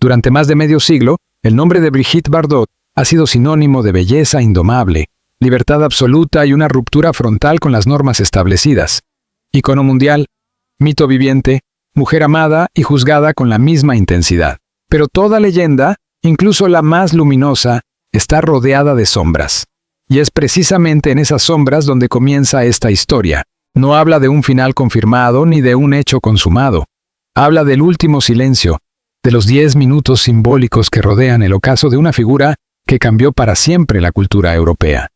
Durante más de medio siglo, el nombre de Brigitte Bardot ha sido sinónimo de belleza indomable, libertad absoluta y una ruptura frontal con las normas establecidas. Icono mundial, mito viviente, mujer amada y juzgada con la misma intensidad. Pero toda leyenda, incluso la más luminosa, está rodeada de sombras. Y es precisamente en esas sombras donde comienza esta historia. No habla de un final confirmado ni de un hecho consumado. Habla del último silencio, de los 10 minutos simbólicos que rodean el ocaso de una figura que cambió para siempre la cultura europea.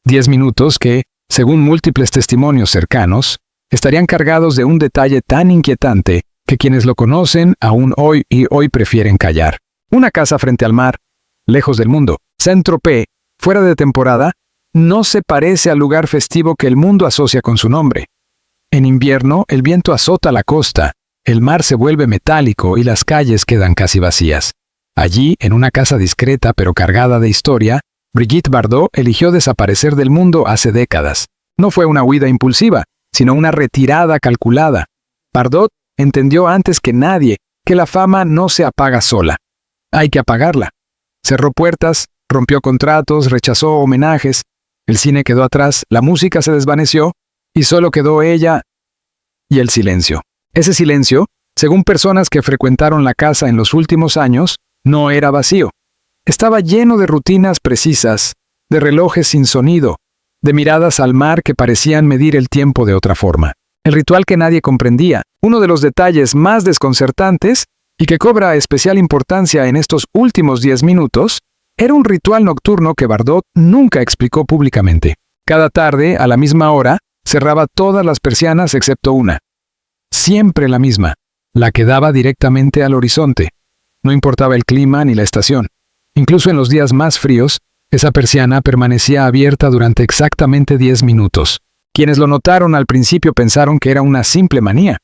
10 minutos que, según múltiples testimonios cercanos, estarían cargados de un detalle tan inquietante que quienes lo conocen aún hoy prefieren callar. Una casa frente al mar, lejos del mundo. Saint-Tropez, fuera de temporada, no se parece al lugar festivo que el mundo asocia con su nombre. En invierno, el viento azota la costa, el mar se vuelve metálico y las calles quedan casi vacías. Allí, en una casa discreta pero cargada de historia, Brigitte Bardot eligió desaparecer del mundo hace décadas. No fue una huida impulsiva, sino una retirada calculada. Bardot entendió antes que nadie que la fama no se apaga sola. Hay que apagarla. Cerró puertas, rompió contratos, rechazó homenajes. El cine quedó atrás, la música se desvaneció y solo quedó ella y el silencio. Ese silencio, según personas que frecuentaron la casa en los últimos años, no era vacío. Estaba lleno de rutinas precisas, de relojes sin sonido, de miradas al mar que parecían medir el tiempo de otra forma. El ritual que nadie comprendía, uno de los detalles más desconcertantes y que cobra especial importancia en estos últimos 10 minutos, era un ritual nocturno que Bardot nunca explicó públicamente. Cada tarde, a la misma hora, cerraba todas las persianas excepto una. Siempre la misma, la que daba directamente al horizonte. No importaba el clima ni la estación. Incluso en los días más fríos, esa persiana permanecía abierta durante exactamente 10 minutos. Quienes lo notaron al principio pensaron que era una simple manía.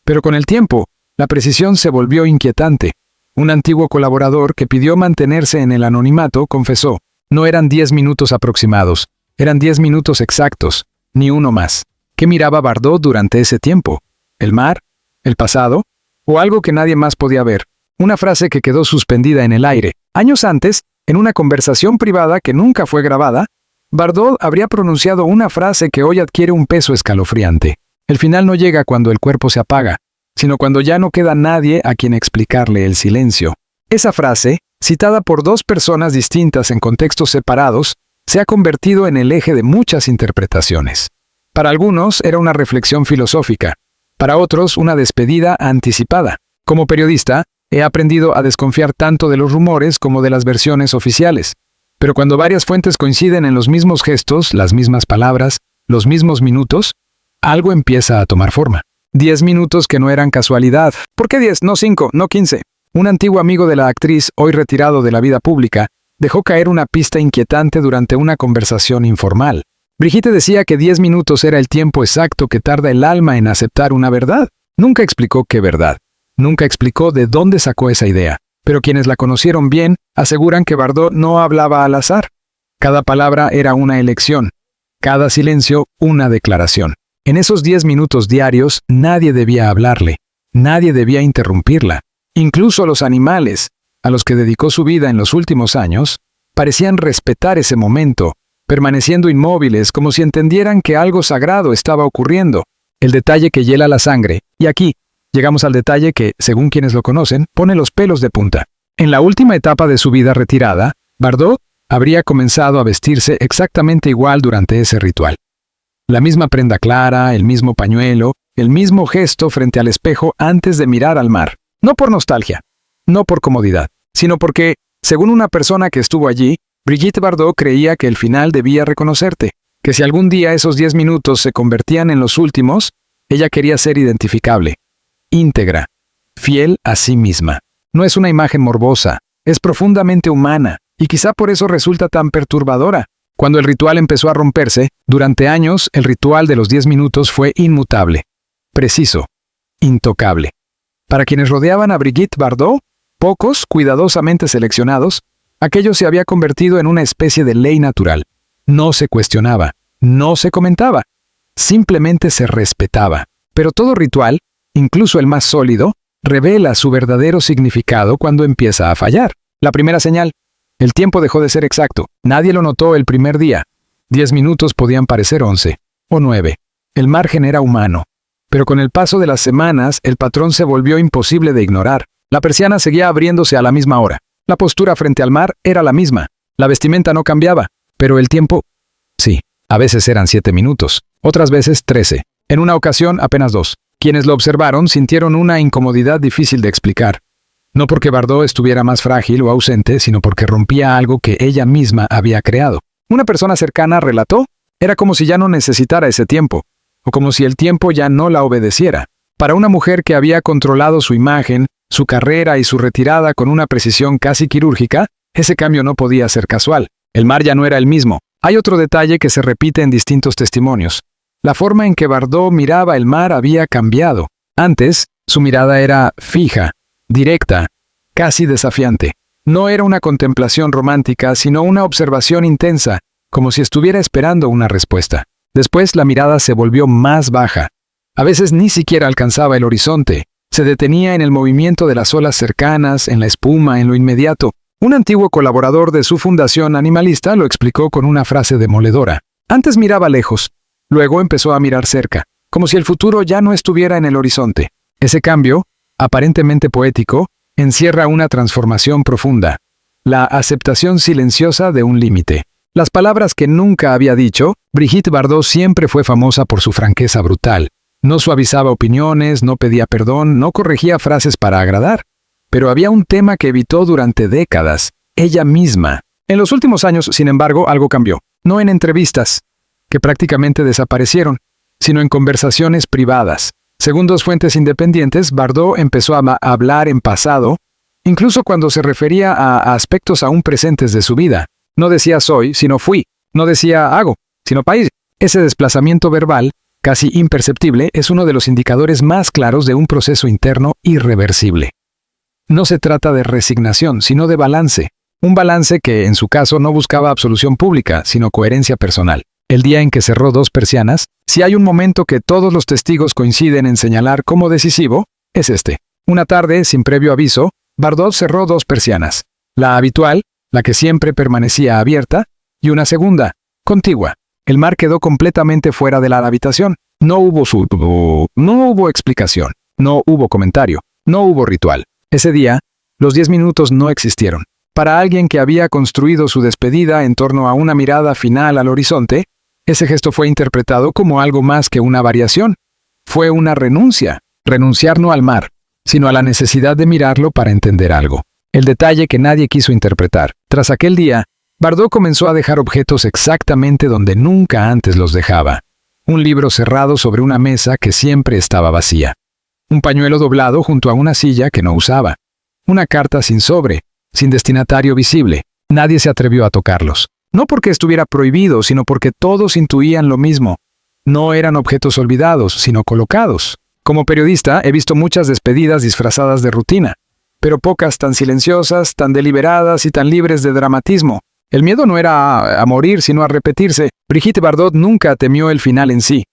Pero con el tiempo, la precisión se volvió inquietante. Un antiguo colaborador que pidió mantenerse en el anonimato confesó, no eran 10 minutos aproximados, eran 10 minutos exactos, ni uno más. ¿Qué miraba Bardot durante ese tiempo? ¿El mar? ¿El pasado? ¿O algo que nadie más podía ver? Una frase que quedó suspendida en el aire. Años antes, en una conversación privada que nunca fue grabada, Bardot habría pronunciado una frase que hoy adquiere un peso escalofriante. El final no llega cuando el cuerpo se apaga, sino cuando ya no queda nadie a quien explicarle el silencio. Esa frase, citada por dos personas distintas en contextos separados, se ha convertido en el eje de muchas interpretaciones. Para algunos era una reflexión filosófica, para otros una despedida anticipada. Como periodista, he aprendido a desconfiar tanto de los rumores como de las versiones oficiales. Pero cuando varias fuentes coinciden en los mismos gestos, las mismas palabras, los mismos minutos, algo empieza a tomar forma. 10 minutos que no eran casualidad. ¿Por qué 10? No 5, no 15. Un antiguo amigo de la actriz, hoy retirado de la vida pública, dejó caer una pista inquietante durante una conversación informal. Brigitte decía que 10 minutos era el tiempo exacto que tarda el alma en aceptar una verdad. Nunca explicó qué verdad. Nunca explicó de dónde sacó esa idea. Pero quienes la conocieron bien aseguran que Bardot no hablaba al azar. Cada palabra era una elección. Cada silencio, una declaración. En esos 10 minutos diarios, nadie debía hablarle. Nadie debía interrumpirla. Incluso los animales, a los que dedicó su vida en los últimos años, parecían respetar ese momento, permaneciendo inmóviles como si entendieran que algo sagrado estaba ocurriendo. El detalle que hiela la sangre. Y aquí, llegamos al detalle que, según quienes lo conocen, pone los pelos de punta. En la última etapa de su vida retirada, Bardot habría comenzado a vestirse exactamente igual durante ese ritual. La misma prenda clara, el mismo pañuelo, el mismo gesto frente al espejo antes de mirar al mar. No por nostalgia, no por comodidad, sino porque, según una persona que estuvo allí, Brigitte Bardot creía que el final debía reconocerte, que si algún día esos 10 minutos se convertían en los últimos, ella quería ser identificable, íntegra, fiel a sí misma. No es una imagen morbosa, es profundamente humana, y quizá por eso resulta tan perturbadora. Cuando el ritual empezó a romperse, durante años el ritual de los 10 minutos fue inmutable, preciso, intocable. Para quienes rodeaban a Brigitte Bardot, pocos, cuidadosamente seleccionados, aquello se había convertido en una especie de ley natural. No se cuestionaba, no se comentaba, simplemente se respetaba. Pero todo ritual, incluso el más sólido, revela su verdadero significado cuando empieza a fallar. La primera señal: el tiempo dejó de ser exacto. Nadie lo notó el primer día. 10 minutos podían parecer 11 o 9. El margen era humano. Pero con el paso de las semanas, el patrón se volvió imposible de ignorar. La persiana seguía abriéndose a la misma hora. La postura frente al mar era la misma. La vestimenta no cambiaba. Pero el tiempo... Sí, a veces eran 7 minutos. Otras veces 13. En una ocasión, apenas 2. Quienes lo observaron sintieron una incomodidad difícil de explicar. No porque Bardot estuviera más frágil o ausente, sino porque rompía algo que ella misma había creado. Una persona cercana relató: era como si ya no necesitara ese tiempo, o como si el tiempo ya no la obedeciera. Para una mujer que había controlado su imagen, su carrera y su retirada con una precisión casi quirúrgica, ese cambio no podía ser casual. El mar ya no era el mismo. Hay otro detalle que se repite en distintos testimonios. La forma en que Bardot miraba el mar había cambiado. Antes, su mirada era fija, directa, casi desafiante. No era una contemplación romántica, sino una observación intensa, como si estuviera esperando una respuesta. Después la mirada se volvió más baja. A veces ni siquiera alcanzaba el horizonte. Se detenía en el movimiento de las olas cercanas, en la espuma, en lo inmediato. Un antiguo colaborador de su fundación animalista lo explicó con una frase demoledora. Antes miraba lejos, luego empezó a mirar cerca, como si el futuro ya no estuviera en el horizonte. Ese cambio, aparentemente poético, encierra una transformación profunda. La aceptación silenciosa de un límite. Las palabras que nunca había dicho. Brigitte Bardot siempre fue famosa por su franqueza brutal. No suavizaba opiniones, no pedía perdón, no corregía frases para agradar. Pero había un tema que evitó durante décadas: ella misma. En los últimos años, sin embargo, algo cambió. No en entrevistas, que prácticamente desaparecieron, sino en conversaciones privadas. Según 2 fuentes independientes, Bardot empezó a hablar en pasado, incluso cuando se refería a aspectos aún presentes de su vida. No decía soy, sino fui. No decía hago, sino país. Ese desplazamiento verbal, casi imperceptible, es uno de los indicadores más claros de un proceso interno irreversible. No se trata de resignación, sino de balance. Un balance que, en su caso, no buscaba absolución pública, sino coherencia personal. El día en que cerró 2 persianas, si hay un momento que todos los testigos coinciden en señalar como decisivo, es este. Una tarde, sin previo aviso, Bardot cerró 2 persianas. La habitual, la que siempre permanecía abierta, y una segunda, contigua. El mar quedó completamente fuera de la habitación. No hubo explicación, no hubo comentario, no hubo ritual. Ese día, los 10 minutos no existieron. Para alguien que había construido su despedida en torno a una mirada final al horizonte, ese gesto fue interpretado como algo más que una variación. Fue una renuncia. Renunciar no al mar, sino a la necesidad de mirarlo para entender algo. El detalle que nadie quiso interpretar. Tras aquel día, Bardot comenzó a dejar objetos exactamente donde nunca antes los dejaba. Un libro cerrado sobre una mesa que siempre estaba vacía. Un pañuelo doblado junto a una silla que no usaba. Una carta sin sobre, sin destinatario visible. Nadie se atrevió a tocarlos. No porque estuviera prohibido, sino porque todos intuían lo mismo. No eran objetos olvidados, sino colocados. Como periodista, he visto muchas despedidas disfrazadas de rutina, pero pocas tan silenciosas, tan deliberadas y tan libres de dramatismo. El miedo no era a morir, sino a repetirse. Brigitte Bardot nunca temió el final en sí.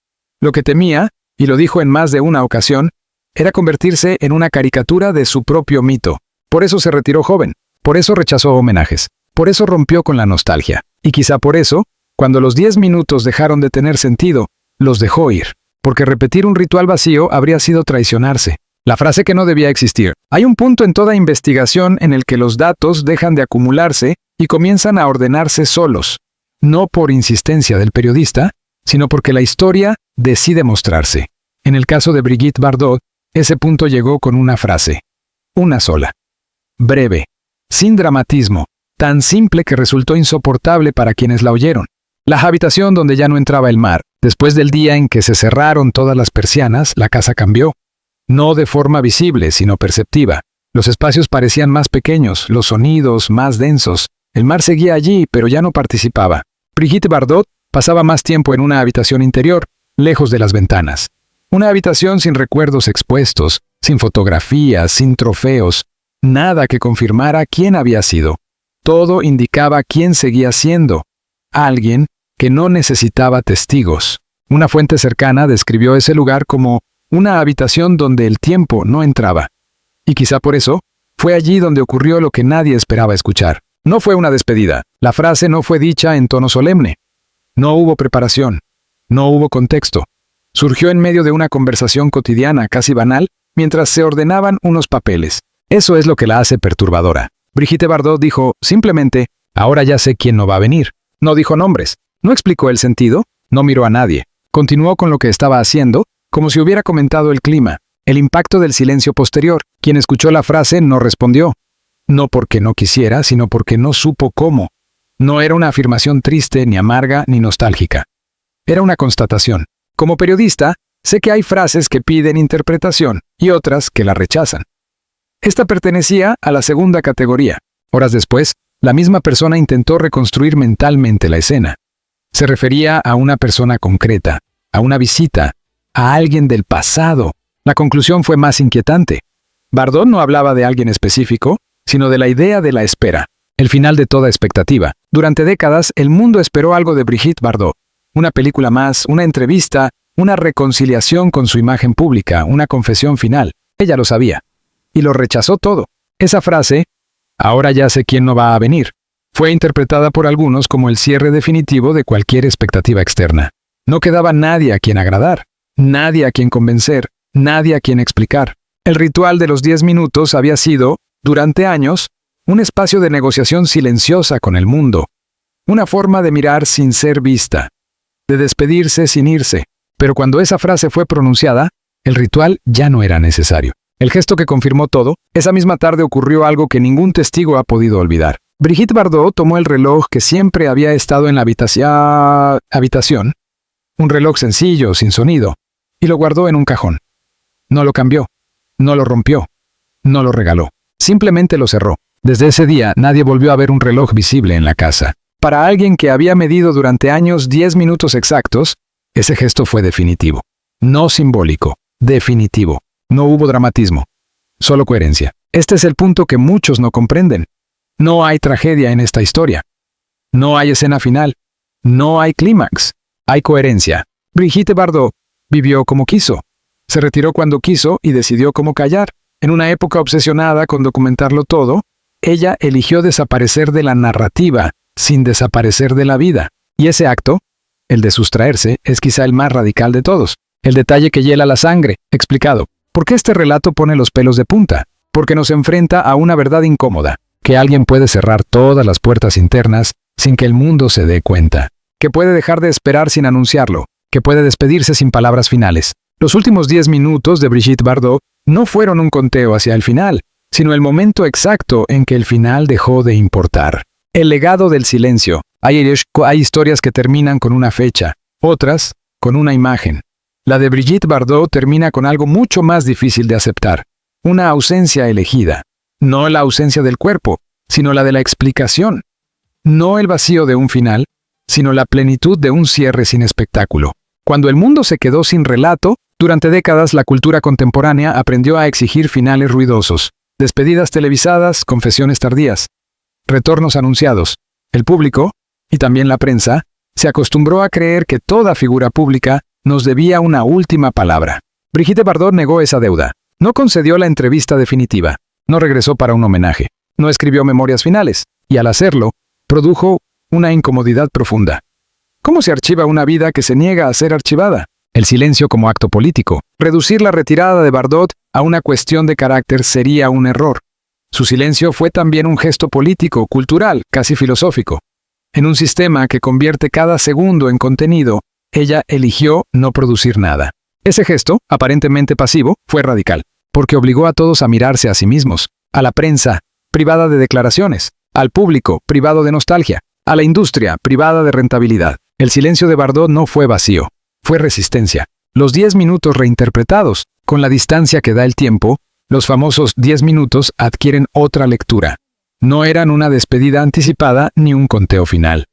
Lo que temía, y lo dijo en más de una ocasión, era convertirse en una caricatura de su propio mito. Por eso se retiró joven, por eso rechazó homenajes, por eso rompió con la nostalgia. Y quizá por eso, cuando los 10 minutos dejaron de tener sentido, los dejó ir. Porque repetir un ritual vacío habría sido traicionarse. La frase que no debía existir. Hay un punto en toda investigación en el que los datos dejan de acumularse y comienzan a ordenarse solos. No por insistencia del periodista, sino porque la historia decide mostrarse. En el caso de Brigitte Bardot, ese punto llegó con una frase. Una sola. Breve. Sin dramatismo. Tan simple que resultó insoportable para quienes la oyeron. La habitación donde ya no entraba el mar. Después del día en que se cerraron todas las persianas, la casa cambió. No de forma visible, sino perceptiva. Los espacios parecían más pequeños, los sonidos más densos. El mar seguía allí, pero ya no participaba. Brigitte Bardot pasaba más tiempo en una habitación interior, lejos de las ventanas. Una habitación sin recuerdos expuestos, sin fotografías, sin trofeos. Nada que confirmara quién había sido. Todo indicaba quién seguía siendo. Alguien que no necesitaba testigos. Una fuente cercana describió ese lugar como una habitación donde el tiempo no entraba. Y quizá por eso, fue allí donde ocurrió lo que nadie esperaba escuchar. No fue una despedida. La frase no fue dicha en tono solemne. No hubo preparación. No hubo contexto. Surgió en medio de una conversación cotidiana, casi banal, mientras se ordenaban unos papeles. Eso es lo que la hace perturbadora. Brigitte Bardot dijo, simplemente, ahora ya sé quién no va a venir. No dijo nombres. No explicó el sentido. No miró a nadie. Continuó con lo que estaba haciendo, como si hubiera comentado el clima, el impacto del silencio posterior. Quien escuchó la frase no respondió. No porque no quisiera, sino porque no supo cómo. No era una afirmación triste, ni amarga, ni nostálgica. Era una constatación. Como periodista, sé que hay frases que piden interpretación y otras que la rechazan. Esta pertenecía a la segunda categoría. Horas después, la misma persona intentó reconstruir mentalmente la escena. Se refería a una persona concreta, a una visita, a alguien del pasado. La conclusión fue más inquietante. Bardot no hablaba de alguien específico, sino de la idea de la espera, el final de toda expectativa. Durante décadas, el mundo esperó algo de Brigitte Bardot. Una película más, una entrevista, una reconciliación con su imagen pública, una confesión final. Ella lo sabía. Y lo rechazó todo. Esa frase, ahora ya sé quién no va a venir, fue interpretada por algunos como el cierre definitivo de cualquier expectativa externa. No quedaba nadie a quien agradar, nadie a quien convencer, nadie a quien explicar. El ritual de los 10 minutos había sido, durante años, un espacio de negociación silenciosa con el mundo. Una forma de mirar sin ser vista, de despedirse sin irse. Pero cuando esa frase fue pronunciada, el ritual ya no era necesario. El gesto que confirmó todo, esa misma tarde ocurrió algo que ningún testigo ha podido olvidar. Brigitte Bardot tomó el reloj que siempre había estado en la habitación, un reloj sencillo, sin sonido, y lo guardó en un cajón. No lo cambió, no lo rompió, no lo regaló. Simplemente lo cerró. Desde ese día, nadie volvió a ver un reloj visible en la casa. Para alguien que había medido durante años 10 minutos exactos, ese gesto fue definitivo. No simbólico, definitivo. No hubo dramatismo, solo coherencia. Este es el punto que muchos no comprenden. No hay tragedia en esta historia. No hay escena final. No hay clímax. Hay coherencia. Brigitte Bardot vivió como quiso. Se retiró cuando quiso y decidió cómo callar. En una época obsesionada con documentarlo todo, ella eligió desaparecer de la narrativa, sin desaparecer de la vida. Y ese acto, el de sustraerse, es quizá el más radical de todos. El detalle que hiela la sangre, explicado. ¿Por qué este relato pone los pelos de punta? Porque nos enfrenta a una verdad incómoda, que alguien puede cerrar todas las puertas internas sin que el mundo se dé cuenta, que puede dejar de esperar sin anunciarlo, que puede despedirse sin palabras finales. Los últimos 10 minutos de Brigitte Bardot no fueron un conteo hacia el final, sino el momento exacto en que el final dejó de importar. El legado del silencio. Hay historias que terminan con una fecha, otras con una imagen. La de Brigitte Bardot termina con algo mucho más difícil de aceptar. Una ausencia elegida. No la ausencia del cuerpo, sino la de la explicación. No el vacío de un final, sino la plenitud de un cierre sin espectáculo. Cuando el mundo se quedó sin relato, durante décadas la cultura contemporánea aprendió a exigir finales ruidosos, despedidas televisadas, confesiones tardías, retornos anunciados. El público, y también la prensa, se acostumbró a creer que toda figura pública nos debía una última palabra. Brigitte Bardot negó esa deuda. No concedió la entrevista definitiva. No regresó para un homenaje. No escribió memorias finales. Y al hacerlo, produjo una incomodidad profunda. ¿Cómo se archiva una vida que se niega a ser archivada? El silencio como acto político. Reducir la retirada de Bardot a una cuestión de carácter sería un error. Su silencio fue también un gesto político, cultural, casi filosófico. En un sistema que convierte cada segundo en contenido, ella eligió no producir nada. Ese gesto, aparentemente pasivo, fue radical, porque obligó a todos a mirarse a sí mismos, a la prensa, privada de declaraciones, al público, privado de nostalgia, a la industria, privada de rentabilidad. El silencio de Bardot no fue vacío, fue resistencia. Los 10 minutos reinterpretados, con la distancia que da el tiempo, los famosos 10 minutos adquieren otra lectura. No eran una despedida anticipada ni un conteo final.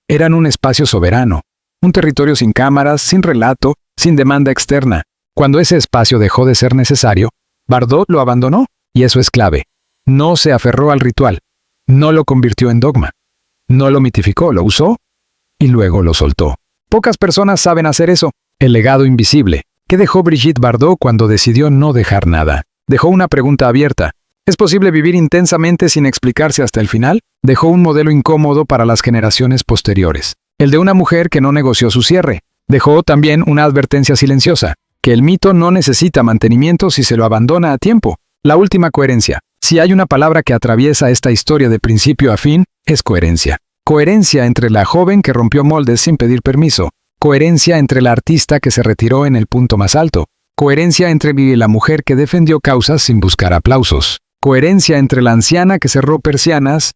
Eran un espacio soberano. Un territorio sin cámaras, sin relato, sin demanda externa. Cuando ese espacio dejó de ser necesario, Bardot lo abandonó, y eso es clave. No se aferró al ritual, no lo convirtió en dogma, no lo mitificó, lo usó y luego lo soltó. Pocas personas saben hacer eso. El legado invisible. ¿Qué dejó Brigitte Bardot cuando decidió no dejar nada? Dejó una pregunta abierta. ¿Es posible vivir intensamente sin explicarse hasta el final? Dejó un modelo incómodo para las generaciones posteriores. El de una mujer que no negoció su cierre. Dejó también una advertencia silenciosa, que el mito no necesita mantenimiento si se lo abandona a tiempo. La última coherencia. Si hay una palabra que atraviesa esta historia de principio a fin, es coherencia. Coherencia entre la joven que rompió moldes sin pedir permiso. Coherencia entre la artista que se retiró en el punto más alto. Coherencia entre la mujer que defendió causas sin buscar aplausos. Coherencia entre la anciana que cerró persianas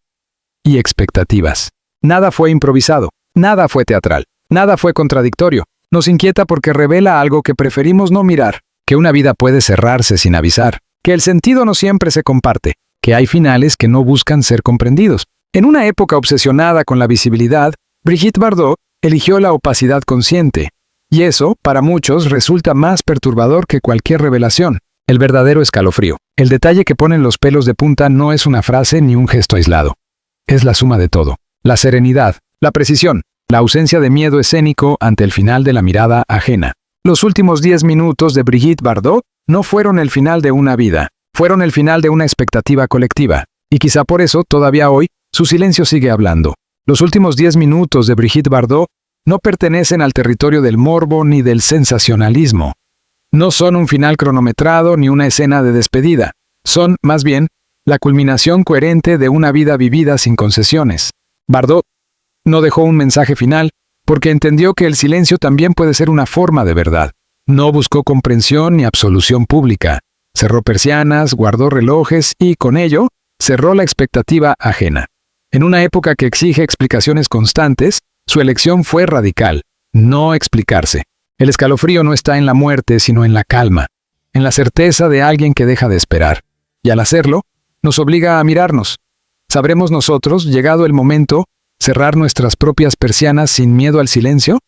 y expectativas. Nada fue improvisado, nada fue teatral, nada fue contradictorio. Nos inquieta porque revela algo que preferimos no mirar, que una vida puede cerrarse sin avisar, que el sentido no siempre se comparte, que hay finales que no buscan ser comprendidos. En una época obsesionada con la visibilidad, Brigitte Bardot eligió la opacidad consciente. Y eso, para muchos, resulta más perturbador que cualquier revelación. El verdadero escalofrío. El detalle que ponen los pelos de punta no es una frase ni un gesto aislado. Es la suma de todo. La serenidad, la precisión, la ausencia de miedo escénico ante el final de la mirada ajena. Los últimos 10 minutos de Brigitte Bardot no fueron el final de una vida, fueron el final de una expectativa colectiva. Y quizá por eso, todavía hoy, su silencio sigue hablando. Los últimos 10 minutos de Brigitte Bardot no pertenecen al territorio del morbo ni del sensacionalismo. No son un final cronometrado ni una escena de despedida. Son, más bien, la culminación coherente de una vida vivida sin concesiones. Bardot no dejó un mensaje final porque entendió que el silencio también puede ser una forma de verdad. No buscó comprensión ni absolución pública. Cerró persianas, guardó relojes y, con ello, cerró la expectativa ajena. En una época que exige explicaciones constantes, su elección fue radical: no explicarse. El escalofrío no está en la muerte, sino en la calma, en la certeza de alguien que deja de esperar. Y al hacerlo, nos obliga a mirarnos. ¿Sabremos nosotros, llegado el momento, cerrar nuestras propias persianas sin miedo al silencio?